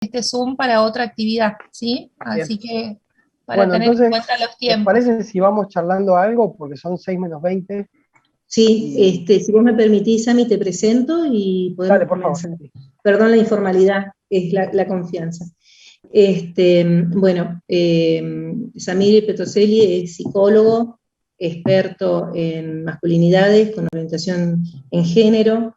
este Zoom para otra actividad, ¿sí? Bien. Así que para Bueno, tener en entonces, cuenta los ¿les tiempos. parece si vamos charlando algo? Porque son 6 menos 20. Sí, Y si vos me permitís, Sami, te presento y podemos dale, por favor. comenzar. Sí. Perdón la informalidad, es la confianza. Bueno, Samir Petroselli es psicólogo, experto en masculinidades con orientación en género.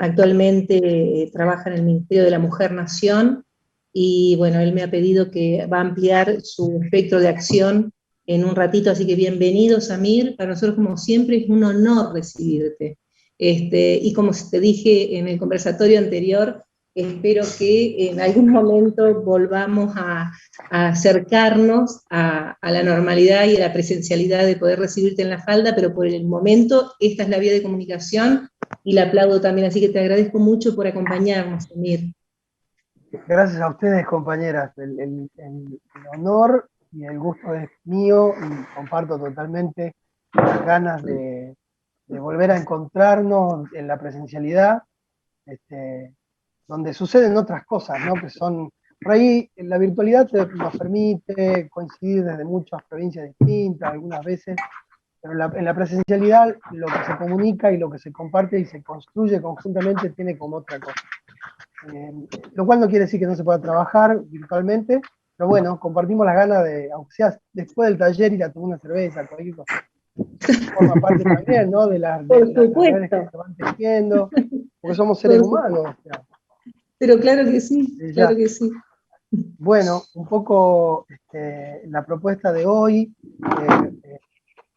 Actualmente trabaja en el Ministerio de la Mujer Nación y bueno, él me ha pedido que va a ampliar su espectro de acción en un ratito, así que bienvenido, Samir. Para nosotros, como siempre, es un honor recibirte. Y como te dije en el conversatorio anterior, espero que en algún momento volvamos a acercarnos a la normalidad y a la presencialidad de poder recibirte en la falda, pero por el momento esta es la vía de comunicación y la aplaudo también, así que te agradezco mucho por acompañarnos, Samir. Gracias a ustedes, compañeras. El honor y el gusto es mío y comparto totalmente las ganas de volver a encontrarnos en la presencialidad, donde suceden otras cosas, ¿no? Que son, por ahí la virtualidad nos permite coincidir desde muchas provincias distintas, algunas veces, pero en la presencialidad lo que se comunica y lo que se comparte y se construye conjuntamente tiene como otra cosa. Lo cual no quiere decir que no se pueda trabajar virtualmente, pero bueno, compartimos las ganas de, aunque sea después del taller, ir a tomar una cerveza, cualquier cosa. Forma parte también, ¿no? Por Las redes que supuesto, se van tejiendo, porque somos seres por humanos. supuesto. O sea, Pero claro que sí, claro ya. que sí. Bueno, un poco la propuesta de hoy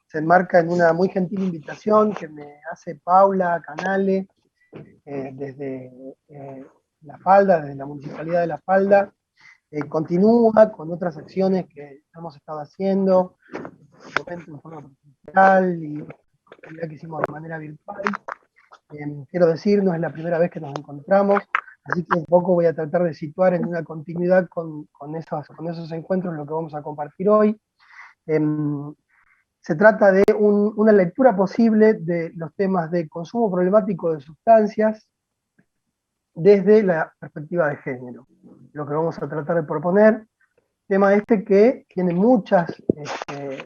se enmarca en una muy gentil invitación que me hace Paula Canale desde La Falda, desde la Municipalidad de La Falda. Continúa con otras acciones que hemos estado haciendo, en forma presencial y actividad que hicimos de manera virtual. Quiero decir, no es la primera vez que nos encontramos, así que un poco voy a tratar de situar en una continuidad con esos encuentros lo que vamos a compartir hoy. Se trata de una lectura posible de los temas de consumo problemático de sustancias desde la perspectiva de género. Lo que vamos a tratar de proponer, tema que tiene muchas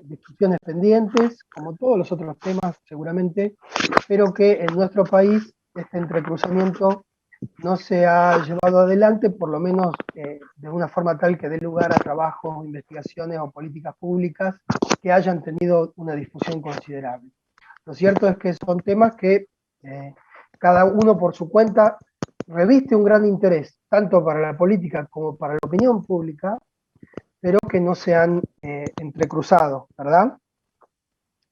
discusiones pendientes, como todos los otros temas seguramente, pero que en nuestro país este entrecruzamiento no se ha llevado adelante, por lo menos de una forma tal que dé lugar a trabajos, investigaciones o políticas públicas que hayan tenido una difusión considerable. Lo cierto es que son temas que cada uno por su cuenta reviste un gran interés, tanto para la política como para la opinión pública, pero que no se han entrecruzado, ¿verdad?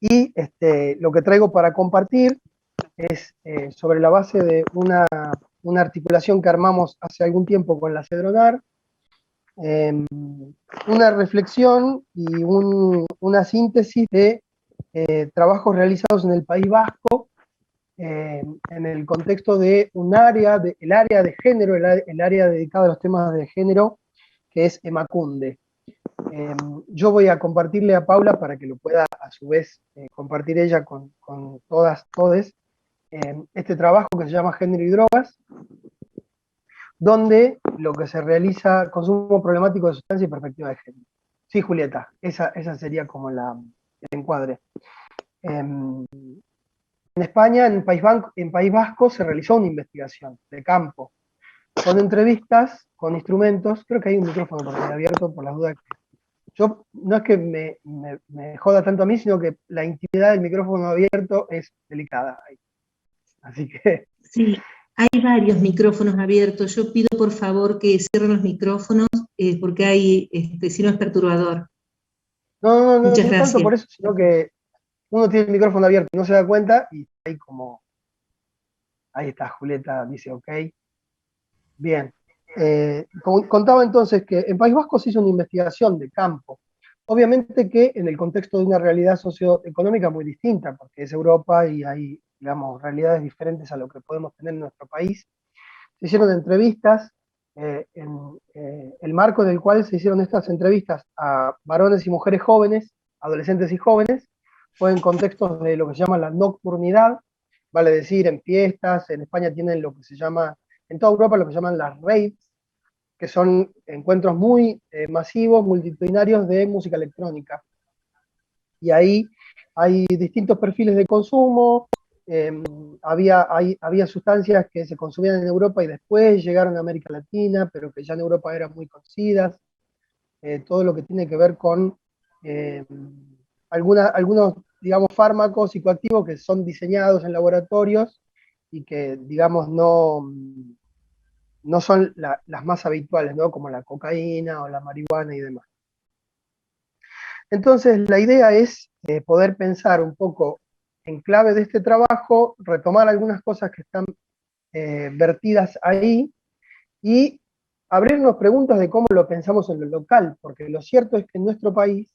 Y lo que traigo para compartir es sobre la base de una articulación que armamos hace algún tiempo con la CEDRONAR, una reflexión y una síntesis de trabajos realizados en el País Vasco en el contexto de el área de género, el área dedicada a los temas de género, que es Emacunde. Yo voy a compartirle a Paula para que lo pueda a su vez compartir ella con todes, este trabajo que se llama Género y Drogas, donde lo que se realiza, consumo problemático de sustancia y perspectiva de género. Sí, Julieta, esa sería como el encuadre. En España, en País Vasco, se realizó una investigación de campo, con entrevistas, con instrumentos. Creo que hay un micrófono por ahí abierto, por las dudas. Yo, no es que me joda tanto a mí, sino que la intimidad del micrófono abierto es delicada. Así que... Sí, hay varios micrófonos abiertos. Yo pido por favor que cierren los micrófonos porque hay, si no es perturbador. No Muchas es tanto gracias. por eso, sino que uno tiene el micrófono abierto y no se da cuenta y ahí como... Ahí está, Julieta dice ok. Bien. Contaba entonces que en País Vasco se hizo una investigación de campo. Obviamente que en el contexto de una realidad socioeconómica muy distinta, porque es Europa y hay, digamos, realidades diferentes a lo que podemos tener en nuestro país. Se hicieron entrevistas, en el marco del cual se hicieron estas entrevistas a varones y mujeres jóvenes, adolescentes y jóvenes, fue en contextos de lo que se llama la nocturnidad, vale decir, en fiestas. En España tienen lo que se llama, en toda Europa lo que llaman las raves, que son encuentros muy masivos, multitudinarios de música electrónica. Y ahí hay distintos perfiles de consumo, había sustancias que se consumían en Europa y después llegaron a América Latina, pero que ya en Europa eran muy conocidas, todo lo que tiene que ver con algunos, digamos, fármacos psicoactivos que son diseñados en laboratorios y que, digamos, no son las más habituales, ¿no? Como la cocaína o la marihuana y demás. Entonces, la idea es poder pensar un poco en clave de este trabajo, retomar algunas cosas que están vertidas ahí y abrirnos preguntas de cómo lo pensamos en lo local, porque lo cierto es que en nuestro país,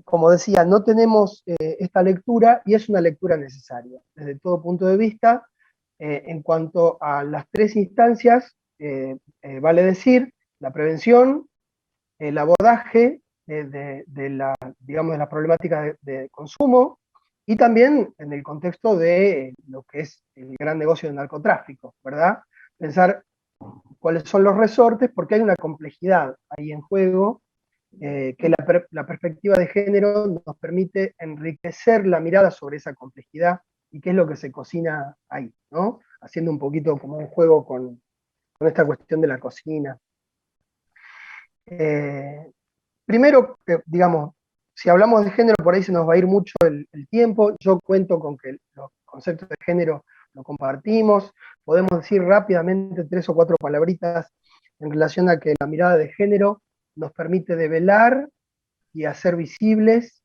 como decía, no tenemos esta lectura y es una lectura necesaria desde todo punto de vista. En cuanto a las tres instancias, vale decir, la prevención, el abordaje digamos, de la problemática de consumo y también en el contexto de lo que es el gran negocio del narcotráfico, ¿verdad? Pensar cuáles son los resortes, porque hay una complejidad ahí en juego, que la perspectiva de género nos permite enriquecer la mirada sobre esa complejidad y qué es lo que se cocina ahí, ¿no? Haciendo un poquito como un juego con esta cuestión de la cocina. Primero, digamos, si hablamos de género, por ahí se nos va a ir mucho el tiempo. Yo cuento con que los conceptos de género lo compartimos. Podemos decir rápidamente 3 o 4 palabritas en relación a que la mirada de género nos permite develar y hacer visibles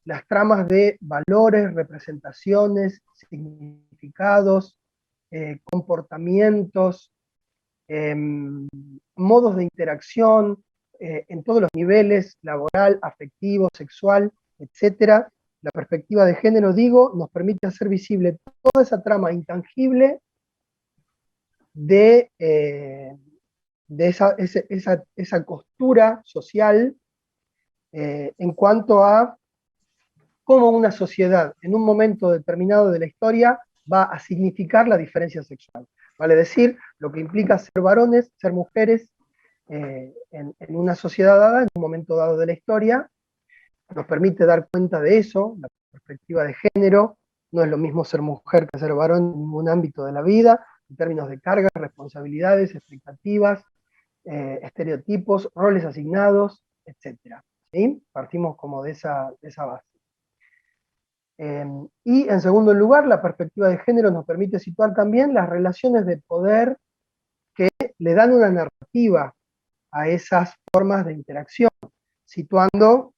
las tramas de valores, representaciones, significados, comportamientos, modos de interacción, en todos los niveles, laboral, afectivo, sexual, etcétera. La perspectiva de género, digo, nos permite hacer visible toda esa trama intangible de esa costura social en cuanto a cómo una sociedad en un momento determinado de la historia va a significar la diferencia sexual. Vale decir, lo que implica ser varones, ser mujeres, en una sociedad dada, en un momento dado de la historia, nos permite dar cuenta de eso, la perspectiva de género. No es lo mismo ser mujer que ser varón en ningún ámbito de la vida, en términos de cargas, responsabilidades, expectativas, estereotipos, roles asignados, etc. ¿Sí? Partimos como de esa base. Y en segundo lugar, la perspectiva de género nos permite situar también las relaciones de poder que le dan una narrativa a esas formas de interacción, situando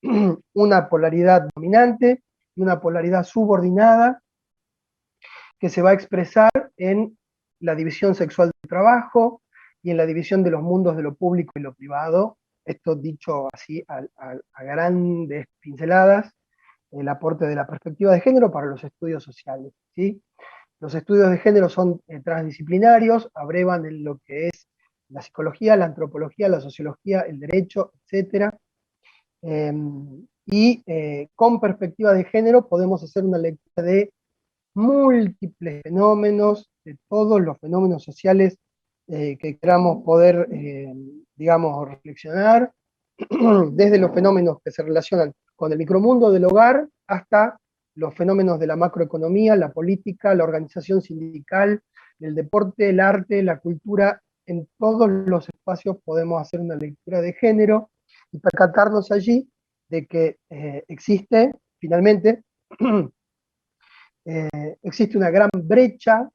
una polaridad dominante y una polaridad subordinada que se va a expresar en la división sexual del trabajo y en la división de los mundos de lo público y lo privado. Esto dicho así a grandes pinceladas, el aporte de la perspectiva de género para los estudios sociales, ¿sí? Los estudios de género son transdisciplinarios, abrevan en lo que es la psicología, la antropología, la sociología, el derecho, etc. Con perspectiva de género podemos hacer una lectura de múltiples fenómenos, de todos los fenómenos sociales que queramos poder, digamos, reflexionar, desde los fenómenos que se relacionan con el micromundo del hogar hasta los fenómenos de la macroeconomía, la política, la organización sindical, el deporte, el arte, la cultura. En todos los espacios podemos hacer una lectura de género y percatarnos allí de que existe, finalmente, existe una gran brecha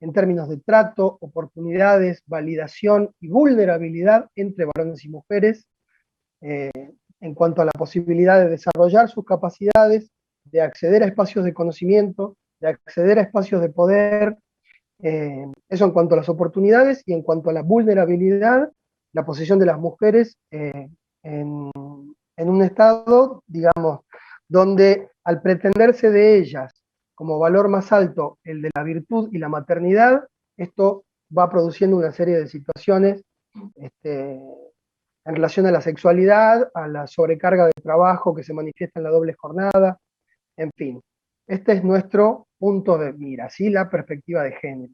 en términos de trato, oportunidades, validación y vulnerabilidad entre varones y mujeres, en cuanto a la posibilidad de desarrollar sus capacidades, de acceder a espacios de conocimiento, de acceder a espacios de poder, eso en cuanto a las oportunidades, y en cuanto a la vulnerabilidad, la posición de las mujeres en un estado, digamos, donde al pretenderse de ellas como valor más alto el de la virtud y la maternidad, esto va produciendo una serie de situaciones en relación a la sexualidad, a la sobrecarga de trabajo que se manifiesta en la doble jornada, en fin. Este es nuestro punto de mira, ¿sí? La perspectiva de género.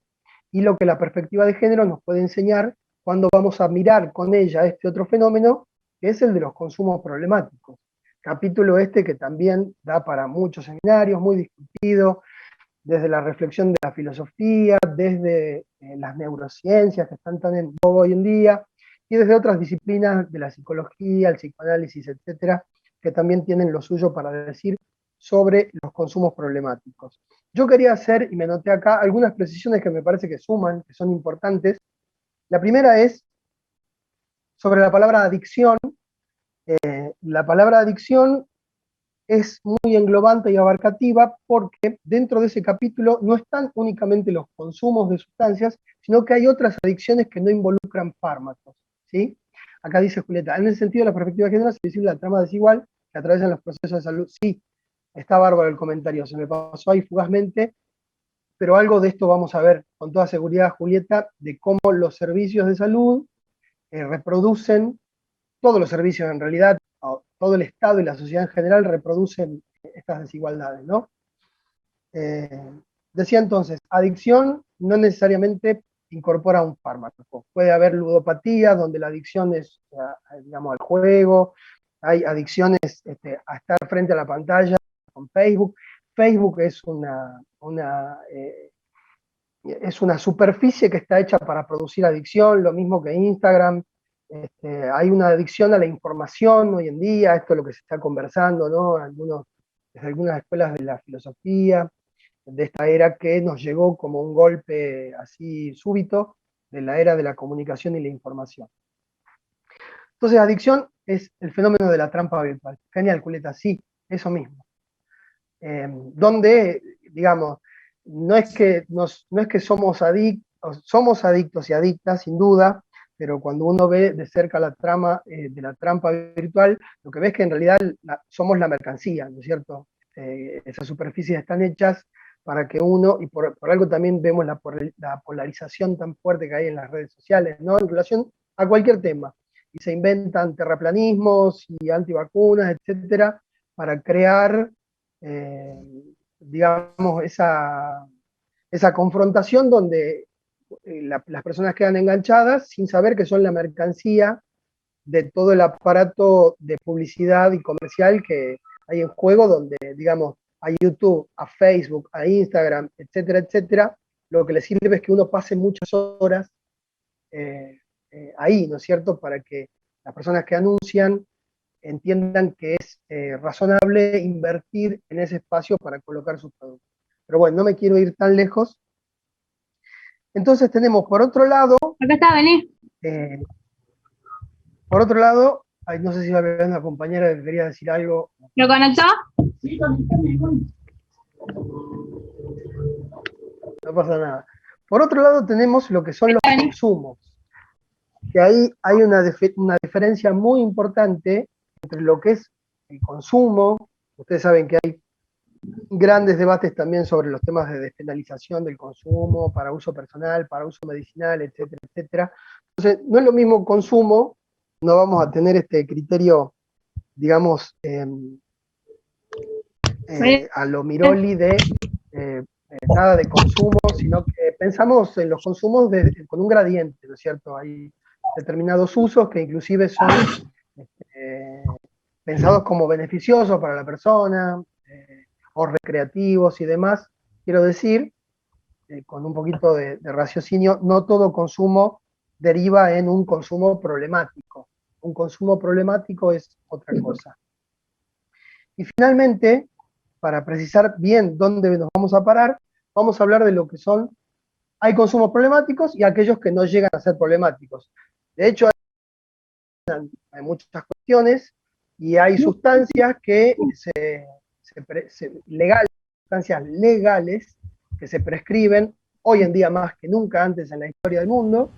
y lo que la perspectiva de género nos puede enseñar cuando vamos a mirar con ella este otro fenómeno, que es el de los consumos problemáticos. Capítulo este que también da para muchos seminarios, muy discutido, desde la reflexión de la filosofía, desde las neurociencias que están tan en boga hoy en día, y desde otras disciplinas de la psicología, el psicoanálisis, etcétera, que también tienen lo suyo para decir sobre los consumos problemáticos. Yo quería hacer, y me anoté acá, algunas precisiones que me parece que suman, que son importantes. La primera es sobre la palabra adicción. La palabra adicción es muy englobante y abarcativa porque dentro de ese capítulo no están únicamente los consumos de sustancias, sino que hay otras adicciones que no involucran fármacos, ¿sí? Acá dice Julieta, en el sentido de la perspectiva de género, se visible la trama desigual que atraviesan los procesos de salud. Sí, está bárbaro el comentario, se me pasó ahí fugazmente, pero algo de esto vamos a ver con toda seguridad, Julieta, de cómo los servicios de salud reproducen, todos los servicios en realidad, todo el Estado y la sociedad en general reproducen estas desigualdades, ¿no? Decía entonces, adicción no necesariamente incorpora un fármaco. Puede haber ludopatía, donde la adicción es, digamos, al juego, hay adicciones a estar frente a la pantalla con Facebook. Facebook es es una superficie que está hecha para producir adicción, lo mismo que Instagram. Hay una adicción a la información hoy en día, esto es lo que se está conversando, ¿no? Desde algunas escuelas de la filosofía, de esta era que nos llegó como un golpe así súbito, de la era de la comunicación y la información. Entonces, adicción es el fenómeno de la trampa virtual. Genial, Culeta, sí, eso mismo. Donde, digamos, no es que somos adictos y adictas, sin duda, pero cuando uno ve de cerca la trama de la trampa virtual, lo que ves es que en realidad somos la mercancía, ¿no es cierto? Esas superficies están hechas para que uno, y por algo también vemos la polarización tan fuerte que hay en las redes sociales, ¿no? En relación a cualquier tema. Y se inventan terraplanismos y antivacunas, etcétera, para crear digamos, esa confrontación donde las personas quedan enganchadas sin saber que son la mercancía de todo el aparato de publicidad y comercial que hay en juego, donde, digamos, a YouTube, a Facebook, a Instagram, etcétera, etcétera, lo que le sirve es que uno pase muchas horas ahí, ¿no es cierto?, para que las personas que anuncian entiendan que es razonable invertir en ese espacio para colocar sus productos. Pero bueno, no me quiero ir tan lejos. Entonces tenemos, por otro lado... Acá está, vení. Por otro lado, ay, no sé si va a haber una compañera que quería decir algo. ¿Lo conectó? Sí, no pasa nada. Por otro lado tenemos lo que son los consumos. Que ahí hay una diferencia muy importante entre lo que es el consumo. Ustedes saben que hay grandes debates también sobre los temas de despenalización del consumo, para uso personal, para uso medicinal, etcétera, etcétera. Entonces, no es lo mismo consumo, no vamos a tener este criterio, digamos, a lo Miroli de nada de consumo, sino que pensamos en los consumos con un gradiente, ¿no es cierto? Hay determinados usos que inclusive son pensados como beneficiosos para la persona, o recreativos y demás. Quiero decir, con un poquito de raciocinio, no todo consumo deriva en un consumo problemático. Un consumo problemático es otra cosa. Y finalmente, para precisar bien dónde nos vamos a parar, vamos a hablar de lo que son, hay consumos problemáticos y aquellos que no llegan a ser problemáticos. De hecho, hay muchas cuestiones y hay sustancias que sustancias legales que se prescriben hoy en día más que nunca antes en la historia del mundo,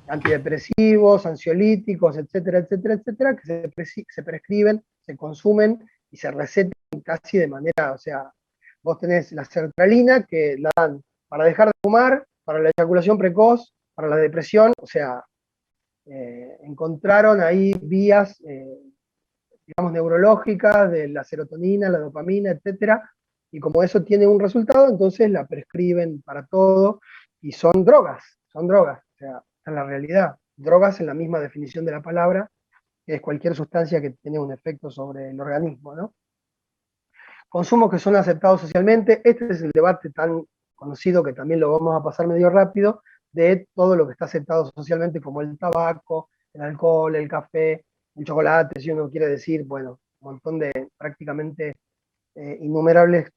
antidepresivos, ansiolíticos, etcétera, etcétera, etcétera, que se prescriben, se consumen y se recetan casi de manera, o sea, vos tenés la sertralina que la dan para dejar de fumar, para la eyaculación precoz, para la depresión, o sea, encontraron ahí vías, digamos, neurológicas de la serotonina, la dopamina, etcétera, y como eso tiene un resultado, entonces la prescriben para todo, y son drogas, o sea, esta es la realidad. Drogas en la misma definición de la palabra, que es cualquier sustancia que tiene un efecto sobre el organismo, ¿no? Consumos que son aceptados socialmente, este es el debate tan conocido que también lo vamos a pasar medio rápido, de todo lo que está aceptado socialmente como el tabaco, el alcohol, el café, el chocolate, si uno quiere decir, bueno, un montón de prácticamente innumerables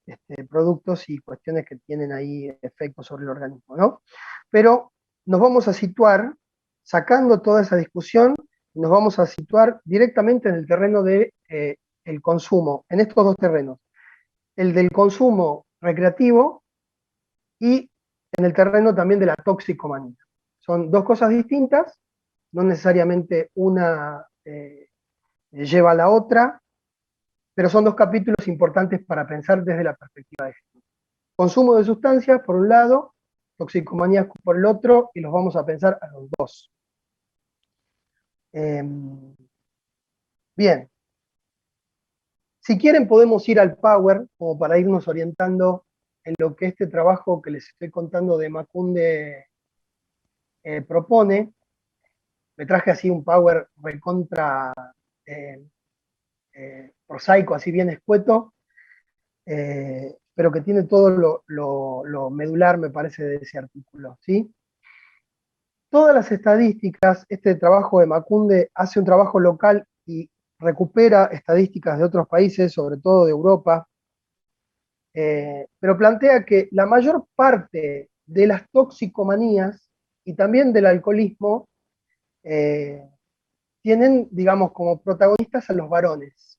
productos y cuestiones que tienen ahí efectos sobre el organismo, ¿no? Pero nos vamos a situar, sacando toda esa discusión, nos vamos a situar directamente en el terreno de el consumo, en estos dos terrenos, el del consumo recreativo y en el terreno también de la toxicomanía. Son dos cosas distintas, no necesariamente una lleva a la otra, pero son dos capítulos importantes para pensar desde la perspectiva de género. Consumo de sustancias, por un lado, toxicomanía por el otro, y los vamos a pensar a los dos. Bien. Si quieren podemos ir al Power, como para irnos orientando en lo que este trabajo que les estoy contando de Emakunde propone. Me traje así un Power recontra prosaico, así bien escueto, pero que tiene todo lo medular, me parece, de ese artículo, ¿sí? Todas las estadísticas, este trabajo de Emakunde hace un trabajo local y recupera estadísticas de otros países, sobre todo de Europa, pero plantea que la mayor parte de las toxicomanías y también del alcoholismo tienen, digamos, como protagonistas a los varones,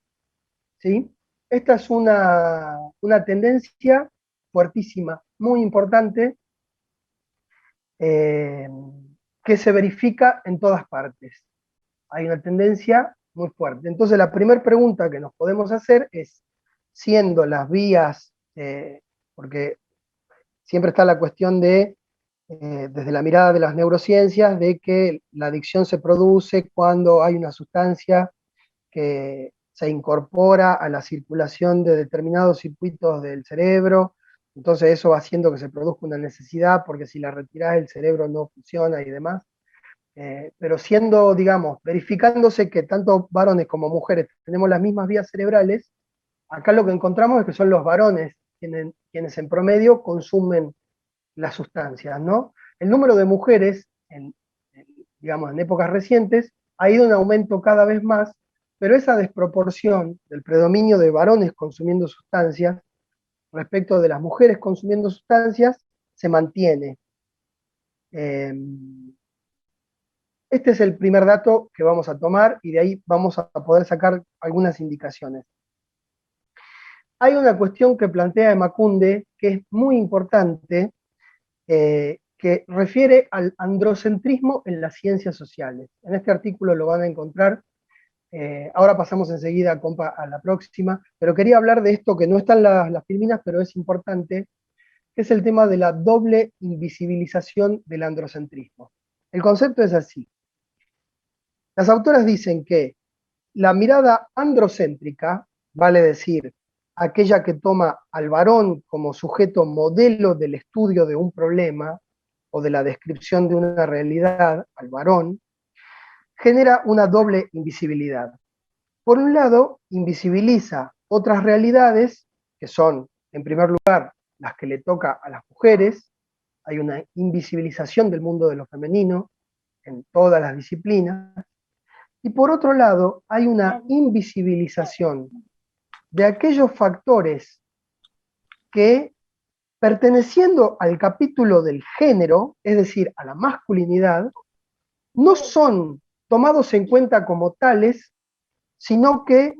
¿sí? Esta es una tendencia fuertísima, muy importante, que se verifica en todas partes. Hay una tendencia muy fuerte. Entonces la primera pregunta que nos podemos hacer es, siendo las vías, porque siempre está la cuestión de, desde la mirada de las neurociencias, de que la adicción se produce cuando hay una sustancia que se incorpora a la circulación de determinados circuitos del cerebro, entonces eso va haciendo que se produzca una necesidad, porque si la retirás el cerebro no funciona y demás. Pero siendo, digamos, verificándose que tanto varones como mujeres tenemos las mismas vías cerebrales, acá lo que encontramos es que son los varones quienes en promedio consumen las sustancias, ¿no? El número de mujeres, digamos, en épocas recientes, ha ido en aumento cada vez más, pero esa desproporción del predominio de varones consumiendo sustancias respecto de las mujeres consumiendo sustancias se mantiene. Este es el primer dato que vamos a tomar y de ahí vamos a poder sacar algunas indicaciones. Hay una cuestión que plantea Emakunde que es muy importante, que refiere al androcentrismo en las ciencias sociales. En este artículo lo van a encontrar. Ahora pasamos enseguida, compa, a la próxima, pero quería hablar de esto que no están las filminas, pero es importante, que es el tema de la doble invisibilización del androcentrismo. El concepto es así. Las autoras dicen que la mirada androcéntrica, vale decir, aquella que toma al varón como sujeto modelo del estudio de un problema o de la descripción de una realidad, al varón, genera una doble invisibilidad. Por un lado, invisibiliza otras realidades, que son, en primer lugar, las que le toca a las mujeres. Hay una invisibilización del mundo de lo femenino en todas las disciplinas. Y por otro lado, hay una invisibilización de aquellos factores que, perteneciendo al capítulo del género, es decir, a la masculinidad, no son tomados en cuenta como tales, sino que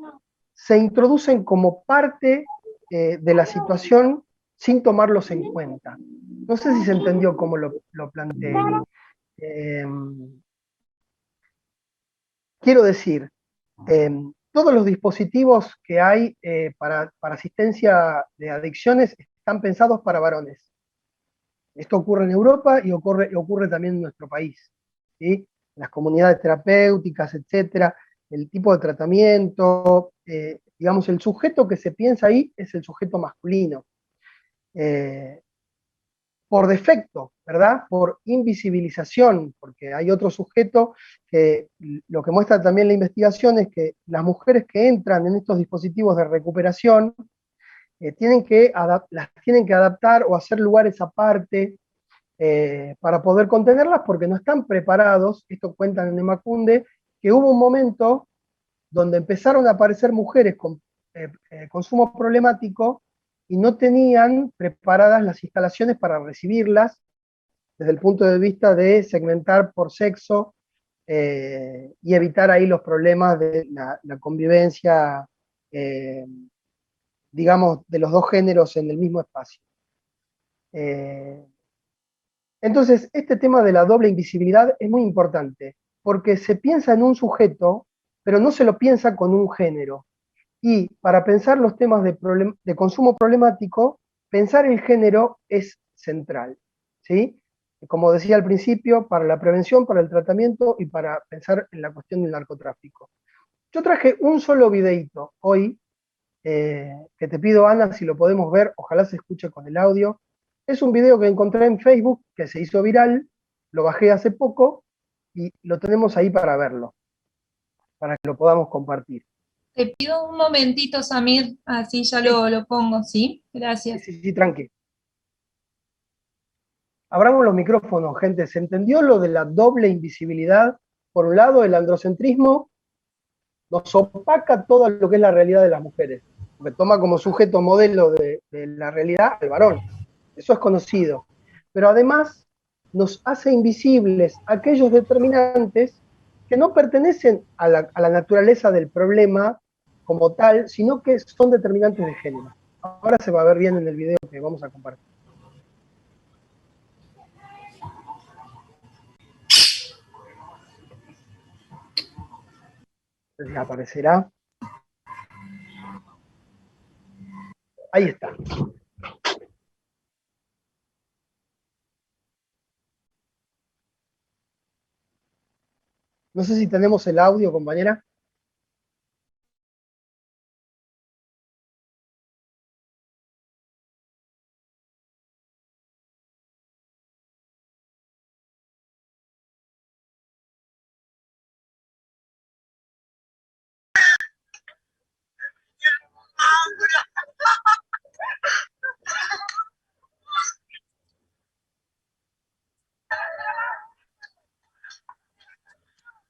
se introducen como parte de la situación sin tomarlos en cuenta. No sé si se entendió cómo lo planteé. Quiero decir, todos los dispositivos que hay para asistencia de adicciones están pensados para varones. Esto ocurre en Europa y ocurre también en nuestro país, ¿sí? Las comunidades terapéuticas, etcétera, el tipo de tratamiento, digamos, el sujeto que se piensa ahí es el sujeto masculino. por defecto, ¿verdad? Por invisibilización, porque hay otro sujeto que lo que muestra también la investigación es que las mujeres que entran en estos dispositivos de recuperación las tienen que adaptar o hacer lugares aparte para poder contenerlas porque no están preparados. Esto cuentan en Emakunde, que hubo un momento donde empezaron a aparecer mujeres con consumo problemático y no tenían preparadas las instalaciones para recibirlas desde el punto de vista de segmentar por sexo y evitar ahí los problemas de la convivencia, digamos, de los dos géneros en el mismo espacio. Entonces, este tema de la doble invisibilidad es muy importante, porque se piensa en un sujeto, pero no se lo piensa con un género. Y para pensar los temas de consumo problemático, pensar el género es central, ¿sí? Como decía al principio, para la prevención, para el tratamiento y para pensar en la cuestión del narcotráfico. Yo traje un solo videíto hoy, que te pido, Ana, si lo podemos ver, ojalá se escuche con el audio. Es un video que encontré en Facebook, que se hizo viral, lo bajé hace poco y lo tenemos ahí para verlo, para que lo podamos compartir. Te pido un momentito, Samir, así ya Sí. lo pongo, ¿sí? Gracias. Sí, tranqui. Abramos los micrófonos, gente. ¿Se entendió lo de la doble invisibilidad? Por un lado, el androcentrismo nos opaca todo lo que es la realidad de las mujeres, porque toma como sujeto modelo de la realidad al varón. Eso es conocido. Pero además nos hace invisibles aquellos determinantes que no pertenecen a la naturaleza del problema como tal, sino que son determinantes de género. Ahora se va a ver bien en el video que vamos a compartir. Entonces aparecerá. Ahí está. No sé si tenemos el audio, compañera.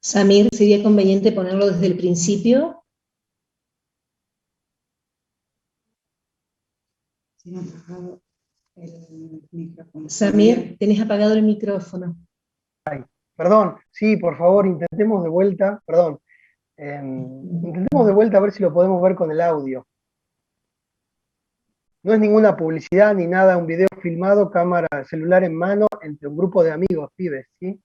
Samir, ¿sería conveniente ponerlo desde el principio? Samir, tenés apagado el micrófono. Perdón, sí, por favor, intentemos de vuelta, perdón, intentemos de vuelta a ver si lo podemos ver con el audio. No es ninguna publicidad ni nada, un video filmado, cámara, celular en mano, entre un grupo de amigos, pibes, ¿sí?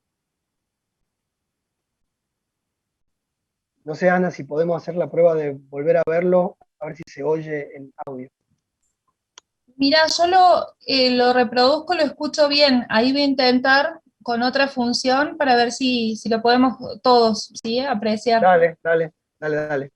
No sé, Ana, si podemos hacer la prueba de volver a verlo, a ver si se oye el audio. Mira, yo lo reproduzco, lo escucho bien. Ahí voy a intentar con otra función para ver si lo podemos todos, ¿sí? Apreciar. Dale.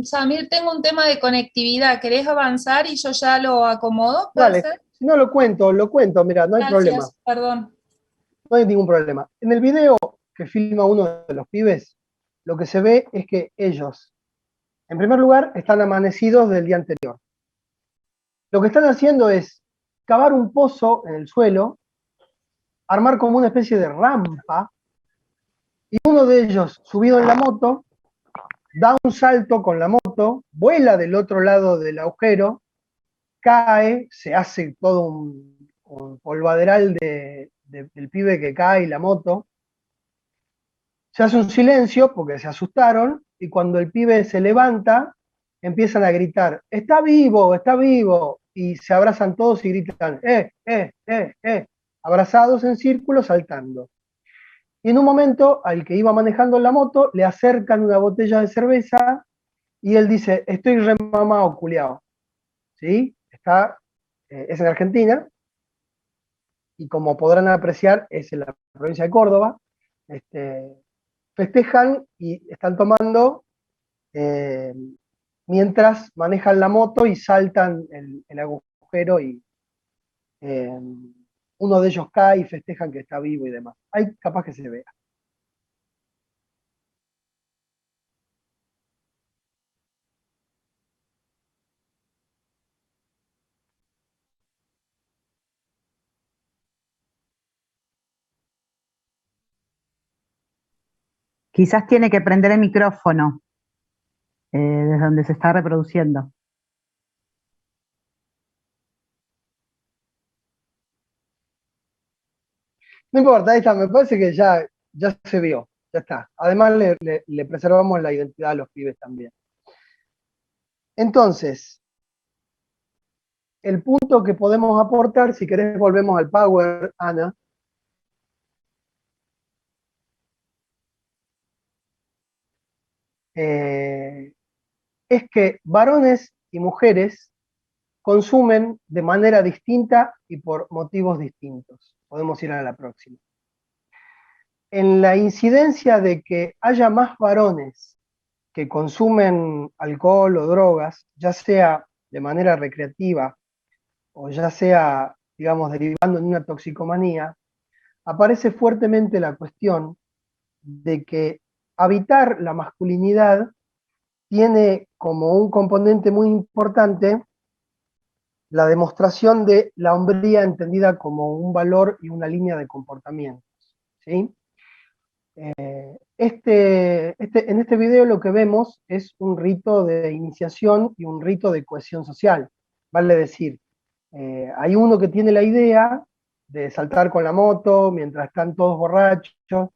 Samir, tengo un tema de conectividad. ¿Querés avanzar y yo ya lo acomodo? ¿Puede Dale, ser? si no lo cuento, mira, no hay problema. Gracias, perdón. No hay ningún problema. En el video que filma uno de los pibes, lo que se ve es que ellos, en primer lugar, están amanecidos del día anterior. Lo que están haciendo es cavar un pozo en el suelo, armar como una especie de rampa, y uno de ellos, subido en la moto, da un salto con la moto, vuela del otro lado del agujero, cae, se hace todo un polvaderal del pibe que cae y la moto. Se hace un silencio porque se asustaron y cuando el pibe se levanta empiezan a gritar, está vivo, y se abrazan todos y gritan, abrazados en círculo saltando. Y en un momento al que iba manejando la moto le acercan una botella de cerveza y él dice, estoy remamado, culiao. ¿Sí? Es en Argentina. y como podrán apreciar, es en la provincia de Córdoba, festejan y están tomando eh, mientras manejan la moto y saltan el agujero y eh, uno de ellos cae y festejan que está vivo y demás. Ahí capaz que se vea. Quizás tiene que prender el micrófono desde donde se está reproduciendo. No importa, ahí está, me parece que ya se vio, ya está. Además le preservamos la identidad a los pibes también. Entonces, el punto que podemos aportar, si querés volvemos al Power, Ana. Es que varones y mujeres consumen de manera distinta y por motivos distintos. Podemos ir a la próxima. En la incidencia de que haya más varones que consumen alcohol o drogas, ya sea de manera recreativa o ya sea, digamos, derivando en una toxicomanía, aparece fuertemente la cuestión de que habitar la masculinidad tiene como un componente muy importante la demostración de la hombría entendida como un valor y una línea de comportamientos, ¿sí? En este video lo que vemos es un rito de iniciación y un rito de cohesión social, vale decir, hay uno que tiene la idea de saltar con la moto mientras están todos borrachos,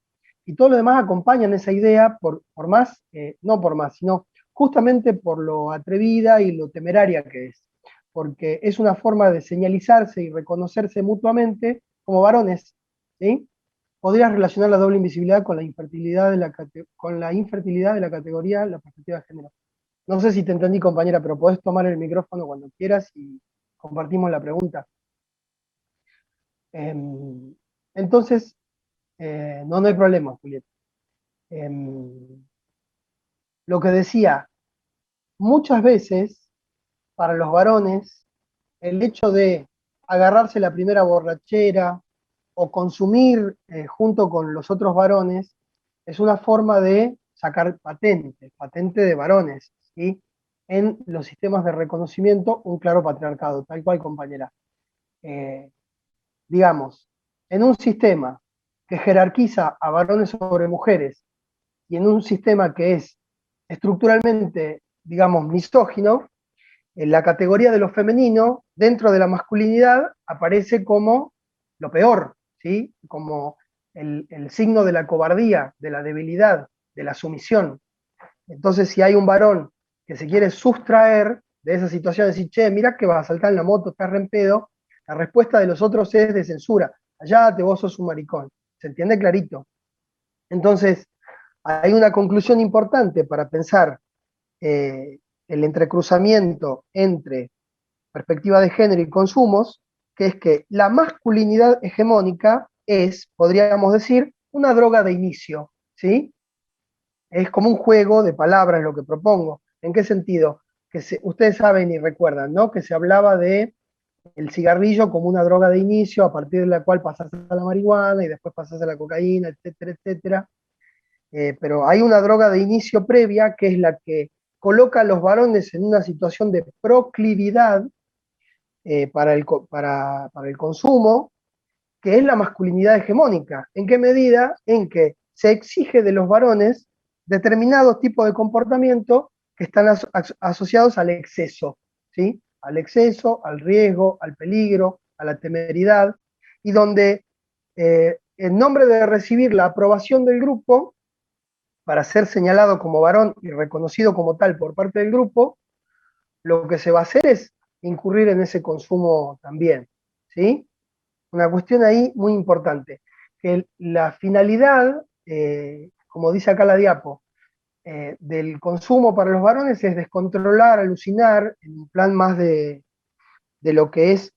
y todo lo demás acompañan esa idea por más, no por más, sino justamente por lo atrevida y lo temeraria que es, porque es una forma de señalizarse y reconocerse mutuamente como varones, ¿sí? Podrías relacionar la doble invisibilidad con la infertilidad de la categoría, la perspectiva de género. No sé si te entendí, compañera, pero podés tomar el micrófono cuando quieras y compartimos la pregunta. Entonces, no hay problema, Julieta. Lo que decía, muchas veces, para los varones, el hecho de agarrarse la primera borrachera o consumir junto con los otros varones es una forma de sacar patente de varones, ¿sí? En los sistemas de reconocimiento, un claro patriarcado, tal cual, compañera. Digamos, en un sistema que jerarquiza a varones sobre mujeres y en un sistema que es estructuralmente, digamos, misógino, en la categoría de lo femenino, dentro de la masculinidad, aparece como lo peor, ¿sí? Como el signo de la cobardía, de la debilidad, de la sumisión. Entonces, si hay un varón que se quiere sustraer de esa situación, decir, che, mirá que vas a saltar en la moto, estás re en pedo, la respuesta de los otros es de censura. Allá vos sos un maricón. ¿Se entiende clarito? Entonces, hay una conclusión importante para pensar el entrecruzamiento entre perspectiva de género y consumos, que es que la masculinidad hegemónica es, podríamos decir, una droga de inicio, ¿sí? Es como un juego de palabras lo que propongo. ¿En qué sentido? Ustedes saben y recuerdan, ¿no? Que se hablaba de el cigarrillo como una droga de inicio, a partir de la cual pasas a la marihuana y después pasas a la cocaína, etcétera, etcétera. Pero hay una droga de inicio previa que es la que coloca a los varones en una situación de proclividad para el consumo, que es la masculinidad hegemónica. ¿En qué medida? En que se exige de los varones determinados tipos de comportamiento que están asociados al exceso, ¿sí? Al exceso, al riesgo, al peligro, a la temeridad, y donde en nombre de recibir la aprobación del grupo, para ser señalado como varón y reconocido como tal por parte del grupo, lo que se va a hacer es incurrir en ese consumo también, ¿sí? Una cuestión ahí muy importante, que la finalidad, como dice acá la diapo, del consumo para los varones es descontrolar, alucinar, en un plan más de lo que es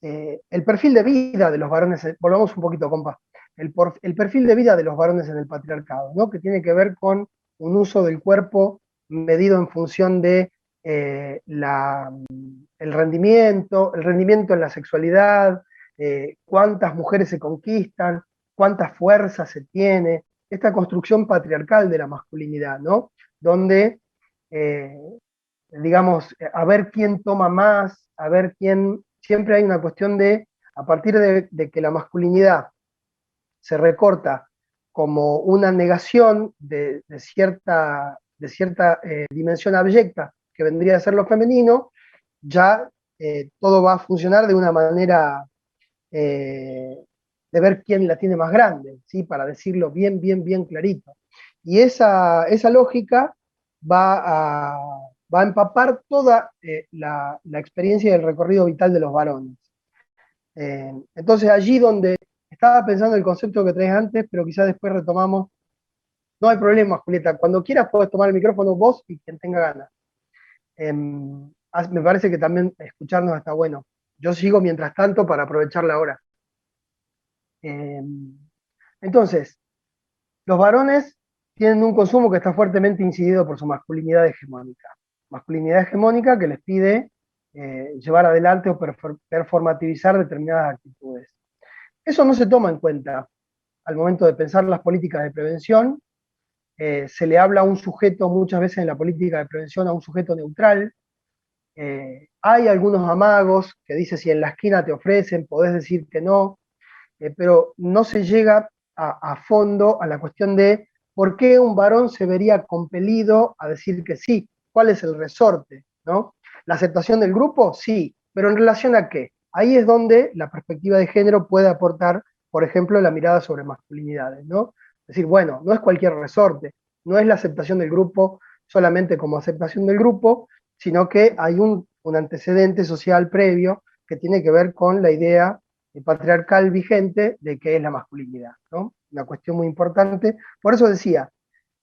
el perfil de vida de los varones, volvamos un poquito, compa, el perfil de vida de los varones en el patriarcado, ¿no? Que tiene que ver con un uso del cuerpo medido en función de el rendimiento en la sexualidad, cuántas mujeres se conquistan, cuánta fuerza se tiene, esta construcción patriarcal de la masculinidad, ¿no? Donde, digamos, a ver quién toma más, a ver quién, siempre hay una cuestión de, a partir de que la masculinidad se recorta como una negación de cierta dimensión abyecta que vendría a ser lo femenino, ya todo va a funcionar de una manera de ver quién la tiene más grande, ¿sí? Para decirlo bien, bien, bien clarito. Y esa lógica va a empapar toda la experiencia y el recorrido vital de los varones. Entonces allí donde estaba pensando el concepto que traes antes, pero quizás después retomamos. No hay problema, Julieta. Cuando quieras puedes tomar el micrófono vos y quien tenga ganas. Me parece que también escucharnos está bueno. Yo sigo mientras tanto para aprovechar la hora. Entonces, los varones tienen un consumo que está fuertemente incidido por su masculinidad hegemónica. Masculinidad hegemónica que les pide llevar adelante o performativizar determinadas actitudes. Eso no se toma en cuenta al momento de pensar las políticas de prevención. Se le habla a un sujeto, muchas veces en la política de prevención, a un sujeto neutral. Hay algunos amagos que dice si en la esquina te ofrecen, podés decir que no, pero no se llega a fondo a la cuestión de por qué un varón se vería compelido a decir que sí, cuál es el resorte, ¿no? La aceptación del grupo, sí, pero ¿en relación a qué? Ahí es donde la perspectiva de género puede aportar, por ejemplo, la mirada sobre masculinidades, ¿no? Es decir, bueno, no es cualquier resorte, no es la aceptación del grupo solamente como aceptación del grupo, sino que hay un antecedente social previo que tiene que ver con la idea patriarcal vigente de qué es la masculinidad, ¿no? Una cuestión muy importante. Por eso decía,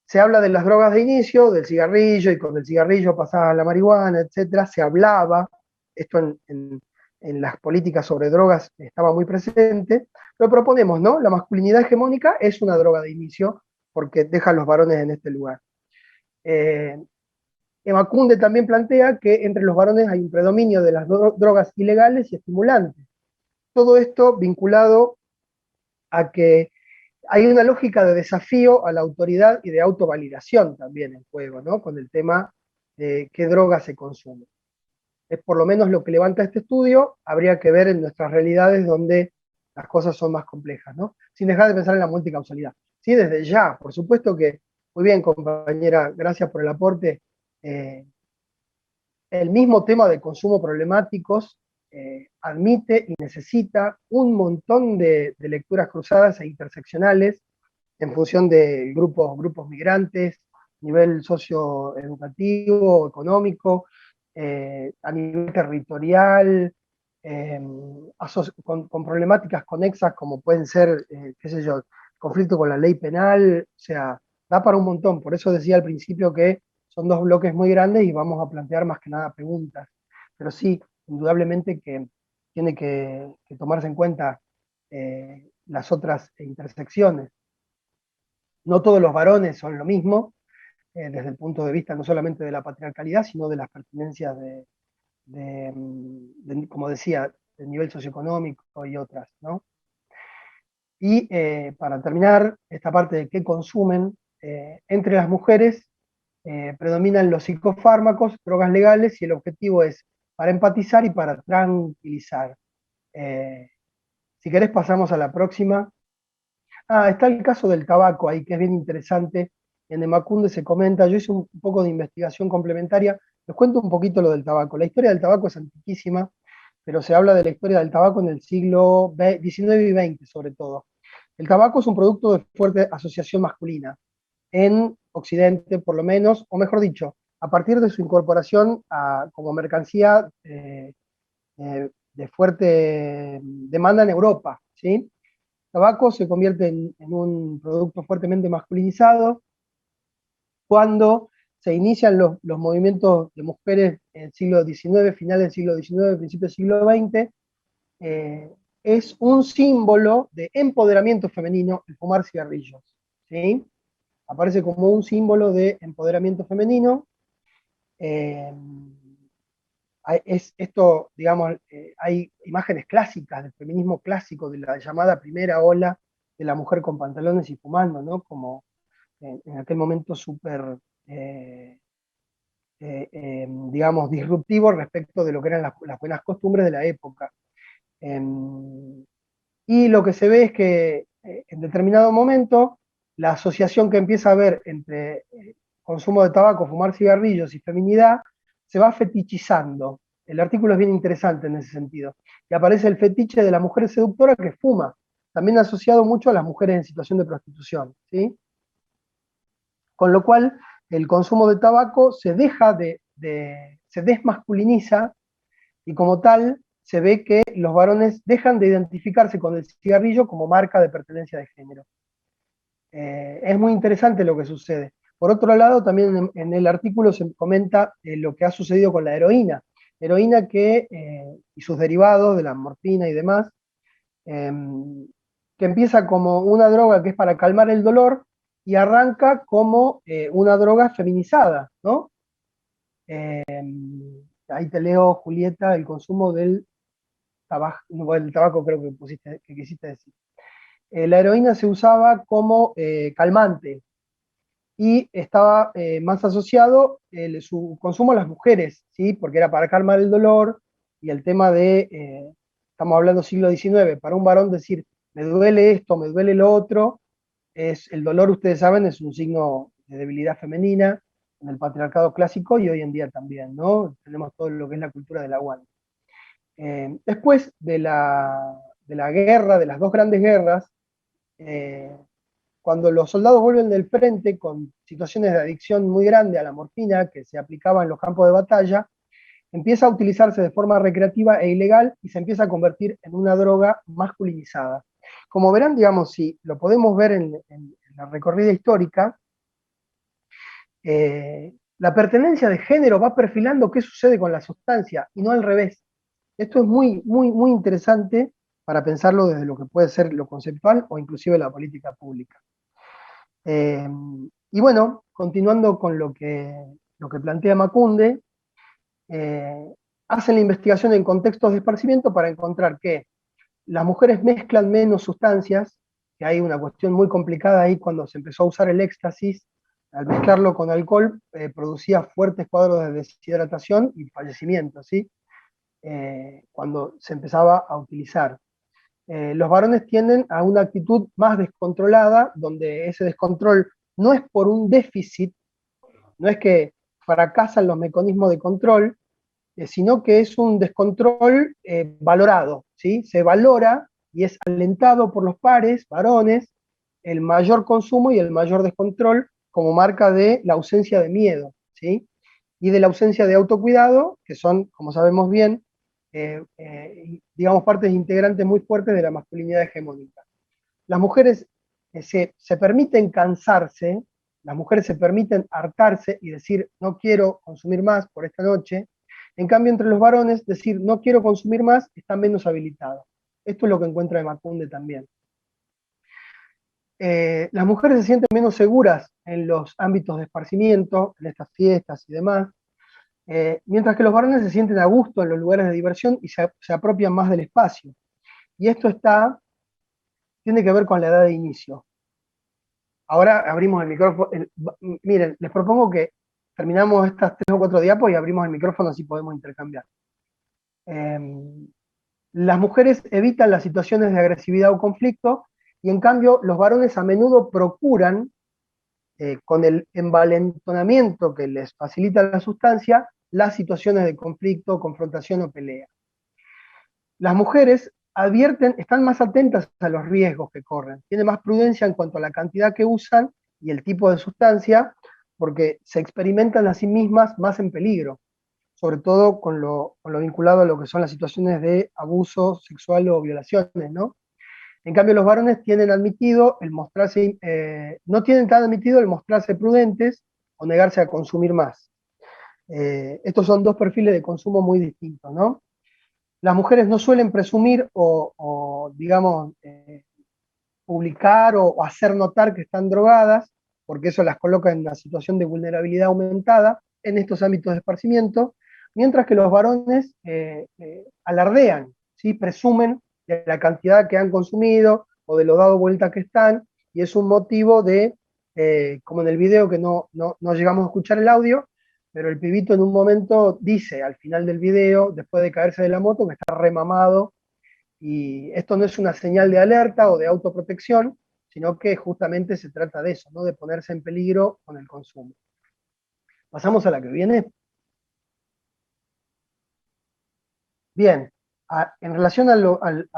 se habla de las drogas de inicio, del cigarrillo, y con el cigarrillo pasaba a la marihuana, etcétera. Se hablaba, esto en las políticas sobre drogas estaba muy presente, pero proponemos, ¿no? La masculinidad hegemónica es una droga de inicio, porque deja a los varones en este lugar. Emakunde también plantea que entre los varones hay un predominio de las drogas ilegales y estimulantes. Todo esto vinculado a que hay una lógica de desafío a la autoridad y de autovalidación también en juego, ¿no? Con el tema de qué droga se consume. Es por lo menos lo que levanta este estudio, habría que ver en nuestras realidades donde las cosas son más complejas, ¿no? Sin dejar de pensar en la multicausalidad. Sí, desde ya, por supuesto que, muy bien, compañera, gracias por el aporte. El mismo tema de consumo problemáticos admite y necesita un montón de lecturas cruzadas e interseccionales en función de grupos migrantes, nivel socioeducativo, económico, a nivel territorial, con problemáticas conexas como pueden ser, qué sé yo, conflicto con la ley penal, o sea, da para un montón. Por eso decía al principio que son dos bloques muy grandes y vamos a plantear más que nada preguntas. Pero sí, indudablemente que tiene que tomarse en cuenta las otras intersecciones. No todos los varones son lo mismo, desde el punto de vista no solamente de la patriarcalidad, sino de las pertinencias como decía, del nivel socioeconómico y otras, ¿no? Y para terminar, esta parte de qué consumen, entre las mujeres predominan los psicofármacos, drogas legales, y el objetivo es para empatizar y para tranquilizar. Si querés pasamos a la próxima. Está el caso del tabaco ahí, que es bien interesante. En Emakunde se comenta, yo hice un poco de investigación complementaria, les cuento un poquito lo del tabaco. La historia del tabaco es antiquísima, pero se habla de la historia del tabaco en el siglo XIX y XX sobre todo. El tabaco es un producto de fuerte asociación masculina, en Occidente por lo menos, o mejor dicho, a partir de su incorporación como mercancía de fuerte demanda en Europa, ¿sí? Tabaco se convierte en un producto fuertemente masculinizado cuando se inician los movimientos de mujeres en el siglo XIX, finales del siglo XIX, principios del siglo XX, es un símbolo de empoderamiento femenino el fumar cigarrillos, ¿sí? Aparece como un símbolo de empoderamiento femenino. Esto, digamos, hay imágenes clásicas del feminismo clásico, de la llamada primera ola de la mujer con pantalones y fumando, ¿no? Como en aquel momento súper, digamos, disruptivo respecto de lo que eran las buenas costumbres de la época. Y lo que se ve es que en determinado momento la asociación que empieza a haber entre consumo de tabaco, fumar cigarrillos y feminidad se va fetichizando. El artículo es bien interesante en ese sentido. Y aparece el fetiche de la mujer seductora que fuma, también asociado mucho a las mujeres en situación de prostitución, ¿sí? Con lo cual, el consumo de tabaco se se desmasculiniza, y como tal, se ve que los varones dejan de identificarse con el cigarrillo como marca de pertenencia de género. Es muy interesante lo que sucede. Por otro lado, también en el artículo se comenta lo que ha sucedido con la heroína. Heroína y sus derivados de la morfina y demás, que empieza como una droga que es para calmar el dolor y arranca como una droga feminizada, ¿no? Ahí te leo, Julieta, el consumo del tabaco, no, el tabaco creo que quisiste decir. La heroína se usaba como calmante y estaba más asociado su consumo a las mujeres, ¿sí? Porque era para calmar el dolor y el tema estamos hablando siglo XIX, para un varón decir, me duele esto, me duele lo otro, el dolor, ustedes saben, es un signo de debilidad femenina en el patriarcado clásico y hoy en día también, ¿no? Tenemos todo lo que es la cultura del aguante. Después de la guerra, de las dos grandes guerras, cuando los soldados vuelven del frente con situaciones de adicción muy grande a la morfina que se aplicaba en los campos de batalla, empieza a utilizarse de forma recreativa e ilegal y se empieza a convertir en una droga masculinizada. Como verán, digamos, si lo podemos ver en la recorrida histórica, la pertenencia de género va perfilando qué sucede con la sustancia y no al revés. Esto es muy, muy, muy interesante para pensarlo desde lo que puede ser lo conceptual o inclusive la política pública. Y bueno, continuando con lo que plantea Macunde, hacen la investigación en contextos de esparcimiento para encontrar que las mujeres mezclan menos sustancias, que hay una cuestión muy complicada ahí cuando se empezó a usar el éxtasis, al mezclarlo con alcohol producía fuertes cuadros de deshidratación y fallecimiento, ¿sí? Cuando se empezaba a utilizar. Los varones tienden a una actitud más descontrolada, donde ese descontrol no es por un déficit, no es que fracasan los mecanismos de control, sino que es un descontrol valorado, ¿sí? Se valora y es alentado por los pares, varones, el mayor consumo y el mayor descontrol como marca de la ausencia de miedo, ¿sí? Y de la ausencia de autocuidado, que son, como sabemos bien, digamos, partes integrantes muy fuertes de la masculinidad hegemónica. Las mujeres se permiten cansarse, las mujeres se permiten hartarse y decir, no quiero consumir más por esta noche. En cambio, entre los varones, decir, no quiero consumir más, está menos habilitado. Esto es lo que encuentra de Macunde también. Las mujeres se sienten menos seguras en los ámbitos de esparcimiento, en estas fiestas y demás, mientras que los varones se sienten a gusto en los lugares de diversión y se apropian más del espacio. Y esto tiene que ver con la edad de inicio. Ahora abrimos el micrófono. Miren, les propongo que terminamos estas 3 o 4 diapos y abrimos el micrófono así podemos intercambiar. Las mujeres evitan las situaciones de agresividad o conflicto y en cambio los varones a menudo procuran, con el envalentonamiento que les facilita la sustancia, las situaciones de conflicto, confrontación o pelea. Las mujeres están más atentas a los riesgos que corren, tienen más prudencia en cuanto a la cantidad que usan y el tipo de sustancia, porque se experimentan a sí mismas más en peligro, sobre todo con lo vinculado a lo que son las situaciones de abuso sexual o violaciones, ¿no? En cambio, los varones tienen admitido no tienen tan admitido el mostrarse prudentes o negarse a consumir más. Estos son dos perfiles de consumo muy distintos, ¿no? Las mujeres no suelen presumir o digamos, publicar o hacer notar que están drogadas, porque eso las coloca en una situación de vulnerabilidad aumentada en estos ámbitos de esparcimiento, mientras que los varones alardean, ¿sí? Presumen de la cantidad que han consumido o de lo dado vuelta que están, y es un motivo de, como en el video que no llegamos a escuchar el audio, pero el pibito en un momento dice al final del video, después de caerse de la moto, que está remamado, y esto no es una señal de alerta o de autoprotección, sino que justamente se trata de eso, ¿no? De ponerse en peligro con el consumo. Pasamos a la que viene. Bien, en relación al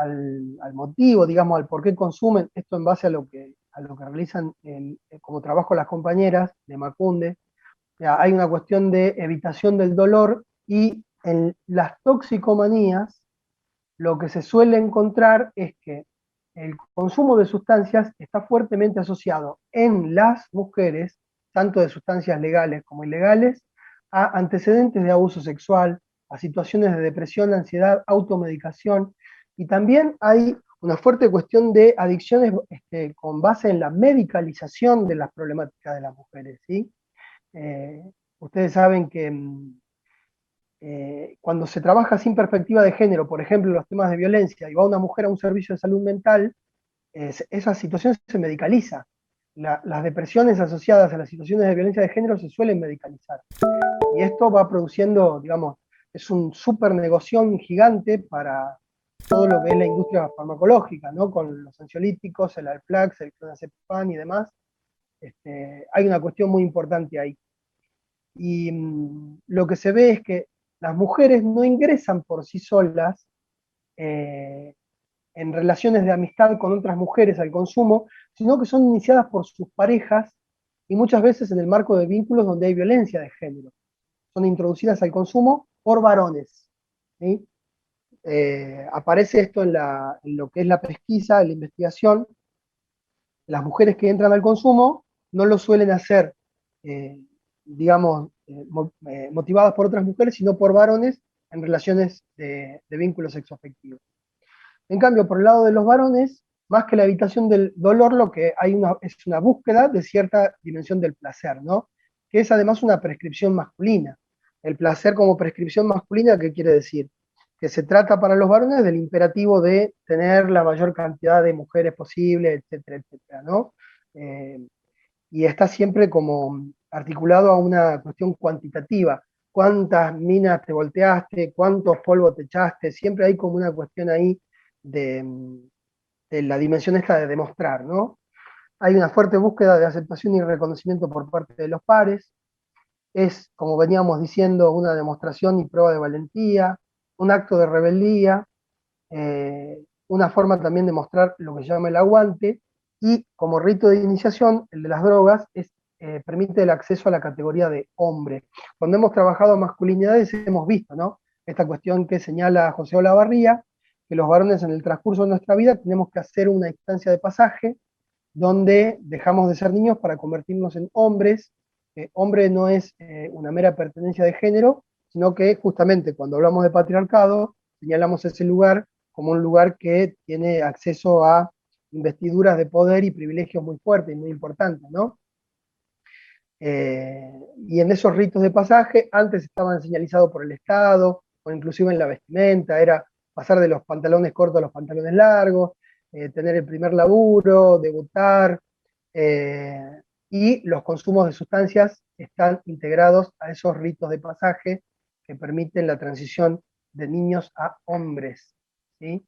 motivo, digamos, al por qué consumen, esto en base a lo que realizan como trabajo las compañeras de Macunde, hay una cuestión de evitación del dolor, y en las toxicomanías lo que se suele encontrar es que el consumo de sustancias está fuertemente asociado en las mujeres, tanto de sustancias legales como ilegales, a antecedentes de abuso sexual, a situaciones de depresión, ansiedad, automedicación, y también hay una fuerte cuestión de adicciones con base en la medicalización de las problemáticas de las mujeres, ¿sí? Ustedes saben que cuando se trabaja sin perspectiva de género, por ejemplo, los temas de violencia, y va una mujer a un servicio de salud mental, esa situación se medicaliza. Las depresiones asociadas a las situaciones de violencia de género se suelen medicalizar. Y esto va produciendo, digamos, es un súper negoción gigante para todo lo que es la industria farmacológica, ¿no? Con los ansiolíticos, el Alplax, el clonazepam y demás. Hay una cuestión muy importante ahí. Y lo que se ve es que las mujeres no ingresan por sí solas en relaciones de amistad con otras mujeres al consumo, sino que son iniciadas por sus parejas, y muchas veces en el marco de vínculos donde hay violencia de género. Son introducidas al consumo por varones, ¿sí? Aparece esto en lo que es la pesquisa, en la investigación. Las mujeres que entran al consumo no lo suelen hacer, digamos, motivadas por otras mujeres, sino por varones en relaciones de vínculos sexoafectivos. En cambio, por el lado de los varones, más que la evitación del dolor, lo que hay es una búsqueda de cierta dimensión del placer, ¿no? Que es además una prescripción masculina. El placer como prescripción masculina, ¿qué quiere decir? Que se trata para los varones del imperativo de tener la mayor cantidad de mujeres posible, etcétera, etcétera, ¿no? Y está siempre como articulado a una cuestión cuantitativa. ¿Cuántas minas te volteaste? ¿Cuántos polvos te echaste? Siempre hay como una cuestión ahí de la dimensión esta de demostrar, ¿no? Hay una fuerte búsqueda de aceptación y reconocimiento por parte de los pares. Es, como veníamos diciendo, una demostración y prueba de valentía, un acto de rebeldía, una forma también de mostrar lo que se llama el aguante, y como rito de iniciación, el de las drogas, permite el acceso a la categoría de hombre. Cuando hemos trabajado masculinidades hemos visto, ¿no? Esta cuestión que señala José Olavarría, que los varones en el transcurso de nuestra vida tenemos que hacer una instancia de pasaje donde dejamos de ser niños para convertirnos en hombres. Hombre no es una mera pertenencia de género, sino que justamente cuando hablamos de patriarcado, señalamos ese lugar como un lugar que tiene acceso a investiduras de poder y privilegios muy fuertes y muy importantes, ¿no? Y en esos ritos de pasaje, antes estaban señalizados por el Estado, o inclusive en la vestimenta, era pasar de los pantalones cortos a los pantalones largos, tener el primer laburo, debutar, y los consumos de sustancias están integrados a esos ritos de pasaje que permiten la transición de niños a hombres, ¿sí?